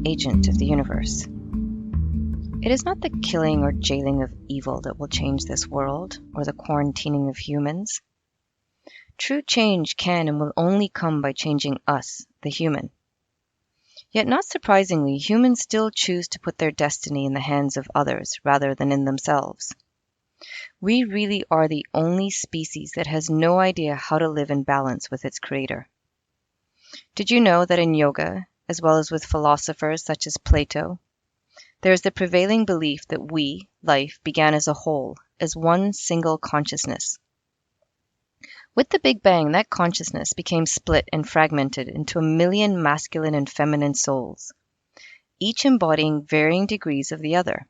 agent of the universe. It is not the killing or jailing of evil that will change this world, or the quarantining of humans. True change can and will only come by changing us, the human. Yet not surprisingly, humans still choose to put their destiny in the hands of others rather than in themselves. We really are the only species that has no idea how to live in balance with its creator. Did you know that in yoga, as well as with philosophers such as Plato, there is the prevailing belief that we, life, began as a whole, as one single consciousness. With the Big Bang, that consciousness became split and fragmented into 1,000,000 masculine and feminine souls, each embodying varying degrees of the other.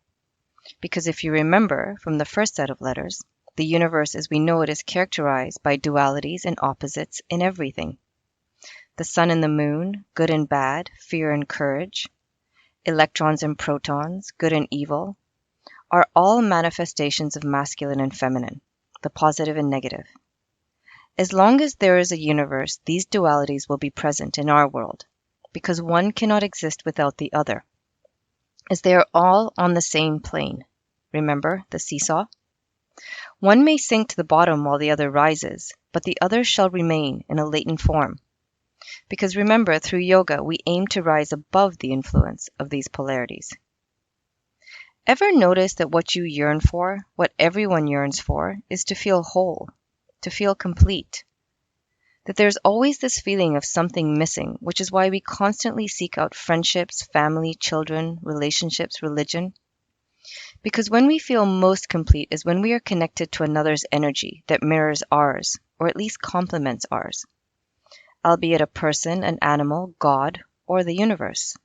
Because if you remember from the first set of letters, the universe as we know it is characterized by dualities and opposites in everything. The sun and the moon, good and bad, fear and courage, electrons and protons, good and evil, are all manifestations of masculine and feminine, the positive and negative. As long as there is a universe, these dualities will be present in our world, because one cannot exist without the other, as they are all on the same plane. Remember the seesaw? One may sink to the bottom while the other rises, but the other shall remain in a latent form. Because remember, through yoga, we aim to rise above the influence of these polarities. Ever notice that what you yearn for, what everyone yearns for, is to feel whole, to feel complete? That there's always this feeling of something missing, which is why we constantly seek out friendships, family, children, relationships, religion. Because when we feel most complete is when we are connected to another's energy that mirrors ours, or at least complements ours, albeit a person, an animal, God, or the universe.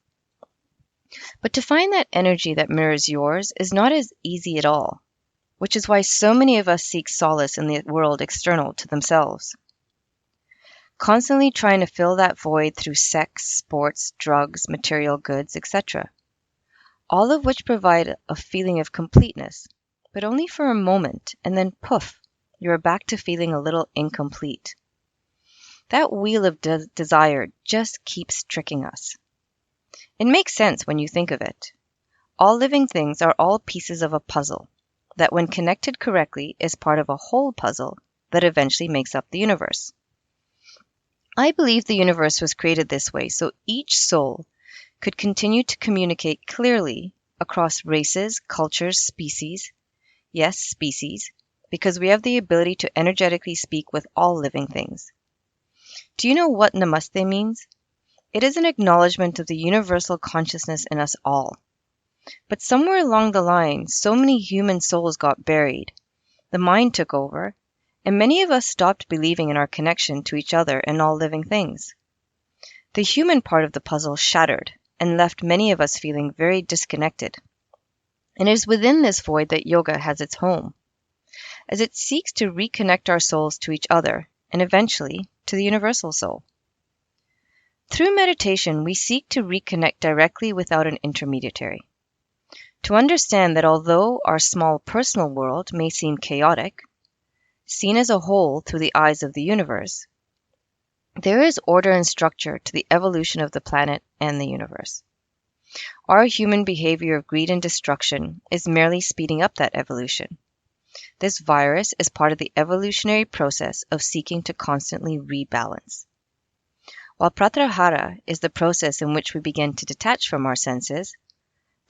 But to find that energy that mirrors yours is not as easy at all, which is why so many of us seek solace in the world external to themselves. Constantly trying to fill that void through sex, sports, drugs, material goods, etc. All of which provide a feeling of completeness, but only for a moment, and then poof, you are back to feeling a little incomplete. That wheel of desire just keeps tricking us. It makes sense when you think of it. All living things are all pieces of a puzzle that, when connected correctly, is part of a whole puzzle that eventually makes up the universe. I believe the universe was created this way so each soul could continue to communicate clearly across races, cultures, species. Yes, species, because we have the ability to energetically speak with all living things. Do you know what namaste means? It is an acknowledgement of the universal consciousness in us all. But somewhere along the line, so many human souls got buried. The mind took over, and many of us stopped believing in our connection to each other and all living things. The human part of the puzzle shattered and left many of us feeling very disconnected. And it is within this void that yoga has its home, as it seeks to reconnect our souls to each other and eventually to the universal soul. Through meditation, we seek to reconnect directly without an intermediary. To understand that although our small personal world may seem chaotic, seen as a whole through the eyes of the universe, there is order and structure to the evolution of the planet and the universe. Our human behavior of greed and destruction is merely speeding up that evolution. This virus is part of the evolutionary process of seeking to constantly rebalance. While pratyahara is the process in which we begin to detach from our senses,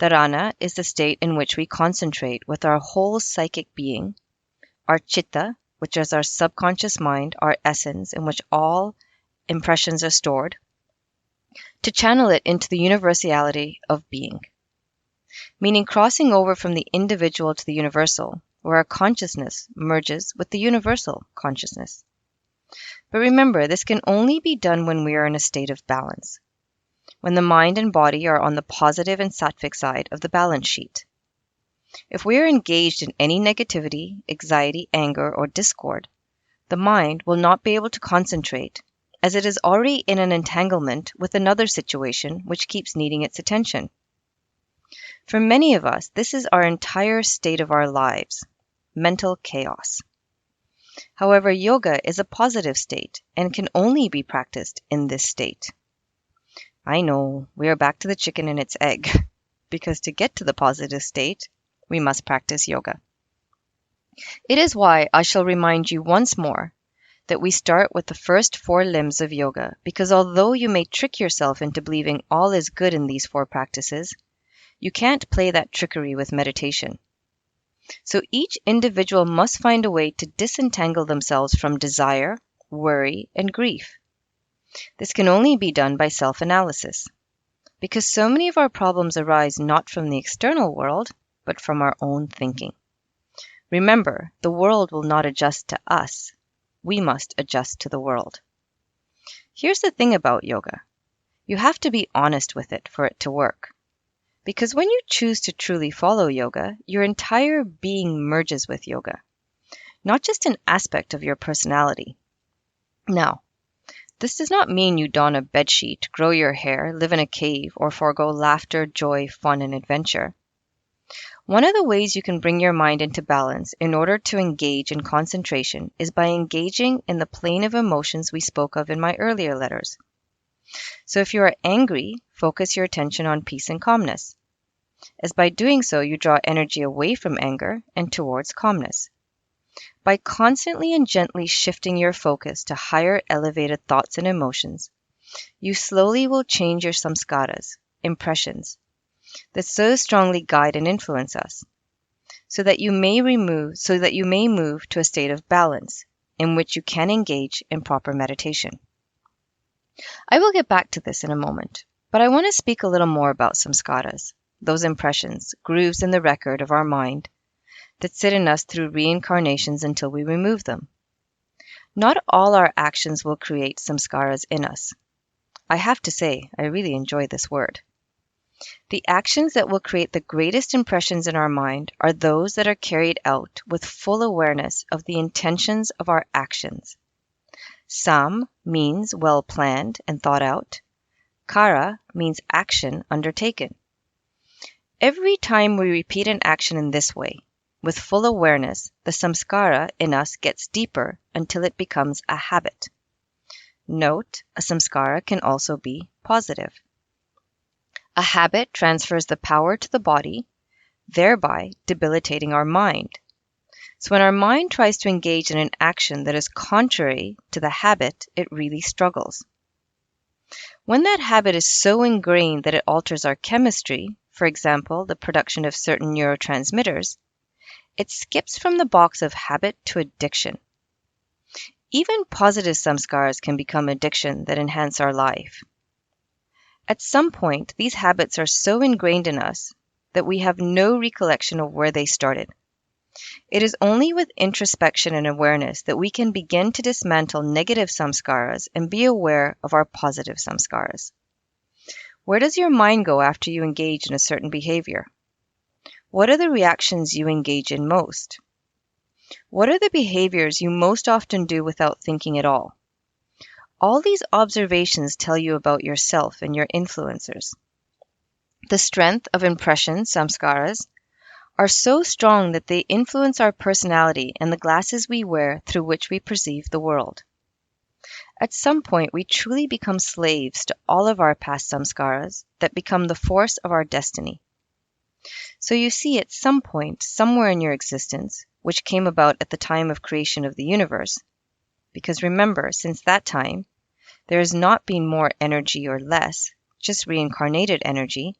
dharana is the state in which we concentrate with our whole psychic being, our chitta, which is our subconscious mind, our essence, in which all impressions are stored, to channel it into the universality of being, meaning crossing over from the individual to the universal, where our consciousness merges with the universal consciousness. But remember, this can only be done when we are in a state of balance, when the mind and body are on the positive and sattvic side of the balance sheet. If we are engaged in any negativity, anxiety, anger, or discord, the mind will not be able to concentrate, as it is already in an entanglement with another situation which keeps needing its attention. For many of us, this is our entire state of our lives, mental chaos. However, yoga is a positive state and can only be practiced in this state. I know, we are back to the chicken and its egg, because to get to the positive state, we must practice yoga. It is why I shall remind you once more that we start with the first 4 limbs of yoga, because although you may trick yourself into believing all is good in these 4 practices, you can't play that trickery with meditation. So each individual must find a way to disentangle themselves from desire, worry, and grief. This can only be done by self-analysis, because so many of our problems arise not from the external world, but from our own thinking. Remember, the world will not adjust to us. We must adjust to the world. Here's the thing about yoga. You have to be honest with it for it to work. Because when you choose to truly follow yoga, your entire being merges with yoga, not just an aspect of your personality. Now, this does not mean you don a bedsheet, grow your hair, live in a cave, or forego laughter, joy, fun, and adventure. One of the ways you can bring your mind into balance in order to engage in concentration is by engaging in the plane of emotions we spoke of in my earlier letters. So if you are angry, focus your attention on peace and calmness, as by doing so you draw energy away from anger and towards calmness. By constantly and gently shifting your focus to higher elevated thoughts and emotions, you slowly will change your samskaras, impressions, that so strongly guide and influence us, so that you may move to a state of balance in which you can engage in proper meditation. I will get back to this in a moment, but I want to speak a little more about samskaras, those impressions, grooves in the record of our mind that sit in us through reincarnations until we remove them. Not all our actions will create samskaras in us. I have to say, I really enjoy this word. The actions that will create the greatest impressions in our mind are those that are carried out with full awareness of the intentions of our actions. Sam means well planned and thought out. Kara means action undertaken. Every time we repeat an action in this way, with full awareness, the samskara in us gets deeper until it becomes a habit. Note, a samskara can also be positive. A habit transfers the power to the body, thereby debilitating our mind. So when our mind tries to engage in an action that is contrary to the habit, it really struggles. When that habit is so ingrained that it alters our chemistry, for example, the production of certain neurotransmitters, it skips from the box of habit to addiction. Even positive samskaras can become addiction that enhance our life. At some point, these habits are so ingrained in us that we have no recollection of where they started. It is only with introspection and awareness that we can begin to dismantle negative samskaras and be aware of our positive samskaras. Where does your mind go after you engage in a certain behavior? What are the reactions you engage in most? What are the behaviors you most often do without thinking at all? All these observations tell you about yourself and your influencers. The strength of impressions, samskaras, are so strong that they influence our personality and the glasses we wear through which we perceive the world. At some point, we truly become slaves to all of our past samskaras that become the force of our destiny. So you see, at some point, somewhere in your existence, which came about at the time of creation of the universe, because remember, since that time, there has not been more energy or less, just reincarnated energy,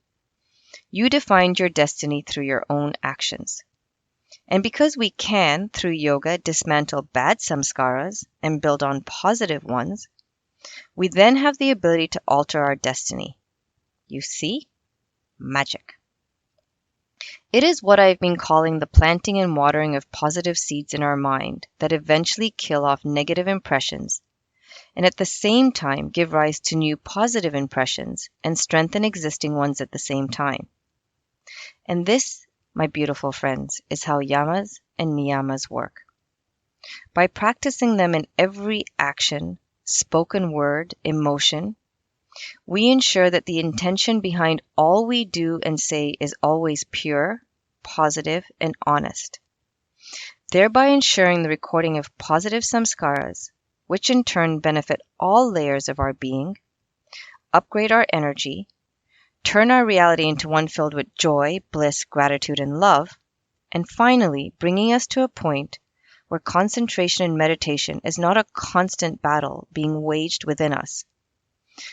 you defined your destiny through your own actions. And because we can, through yoga, dismantle bad samskaras and build on positive ones, we then have the ability to alter our destiny. You see? Magic. It is what I've been calling the planting and watering of positive seeds in our mind that eventually kill off negative impressions and at the same time give rise to new positive impressions and strengthen existing ones at the same time. And this, my beautiful friends, is how yamas and niyamas work. By practicing them in every action, spoken word, emotion, we ensure that the intention behind all we do and say is always pure, positive, and honest, thereby ensuring the recording of positive samskaras, which in turn benefit all layers of our being, upgrade our energy, turn our reality into one filled with joy, bliss, gratitude, and love, and finally bringing us to a point where concentration and meditation is not a constant battle being waged within us,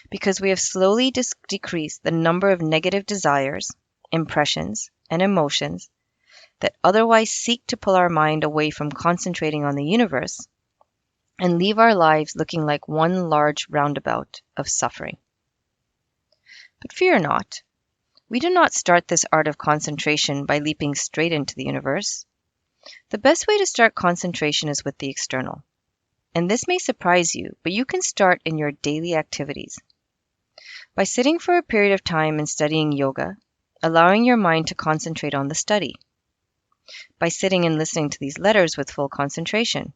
because we have slowly decreased the number of negative desires, impressions, and emotions that otherwise seek to pull our mind away from concentrating on the universe and leave our lives looking like one large roundabout of suffering. But fear not. We do not start this art of concentration by leaping straight into the universe. The best way to start concentration is with the external. And this may surprise you, but you can start in your daily activities. By sitting for a period of time and studying yoga, allowing your mind to concentrate on the study. By sitting and listening to these letters with full concentration.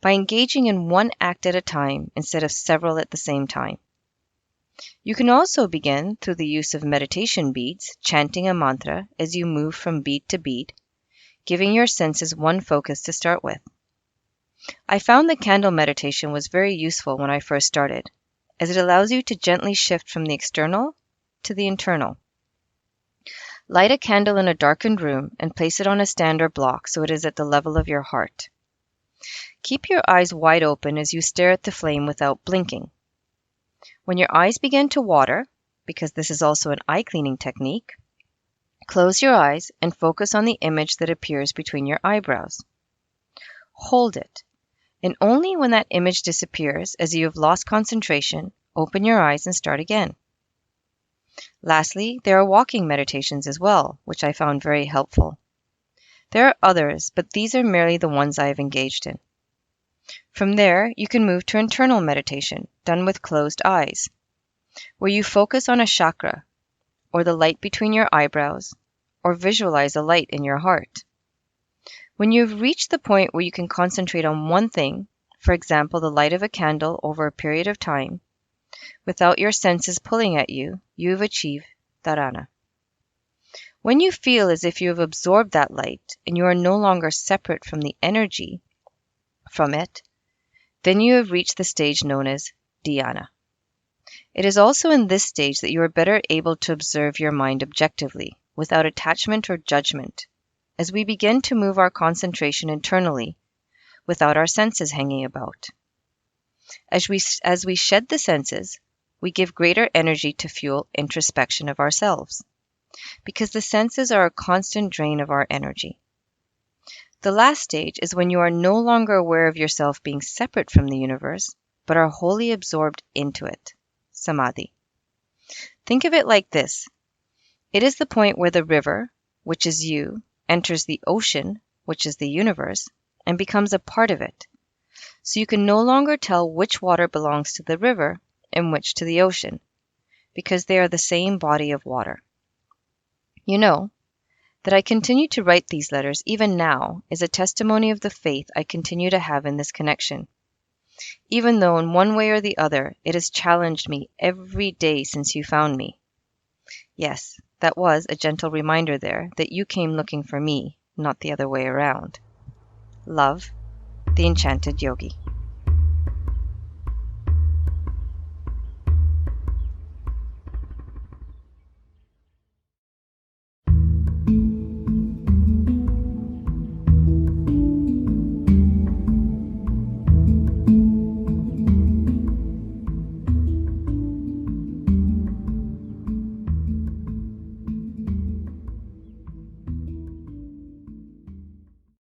By engaging in one act at a time instead of several at the same time. You can also begin through the use of meditation beads, chanting a mantra as you move from bead to bead, giving your senses one focus to start with. I found the candle meditation was very useful when I first started, as it allows you to gently shift from the external to the internal. Light a candle in a darkened room and place it on a stand or block so it is at the level of your heart. Keep your eyes wide open as you stare at the flame without blinking. When your eyes begin to water, because this is also an eye cleaning technique, close your eyes and focus on the image that appears between your eyebrows. Hold it, and only when that image disappears as you have lost concentration, open your eyes and start again. Lastly, there are walking meditations as well, which I found very helpful. There are others, but these are merely the ones I have engaged in. From there, you can move to internal meditation, done with closed eyes, where you focus on a chakra, or the light between your eyebrows, or visualize a light in your heart. When you have reached the point where you can concentrate on one thing, for example, the light of a candle over a period of time, without your senses pulling at you, you have achieved dharana. When you feel as if you have absorbed that light and you are no longer separate from the energy from it, then you have reached the stage known as dhyana. It is also in this stage that you are better able to observe your mind objectively, without attachment or judgment, as we begin to move our concentration internally, without our senses hanging about. As we shed the senses, we give greater energy to fuel introspection of ourselves, because the senses are a constant drain of our energy. The last stage is when you are no longer aware of yourself being separate from the universe, but are wholly absorbed into it, samadhi. Think of it like this. It is the point where the river, which is you, enters the ocean, which is the universe, and becomes a part of it. So you can no longer tell which water belongs to the river and which to the ocean, because they are the same body of water. You know that I continue to write these letters even now is a testimony of the faith I continue to have in this connection, even though in one way or the other it has challenged me every day since you found me. Yes, that was a gentle reminder there that you came looking for me, not the other way around. Love, the Enchanted Yogi.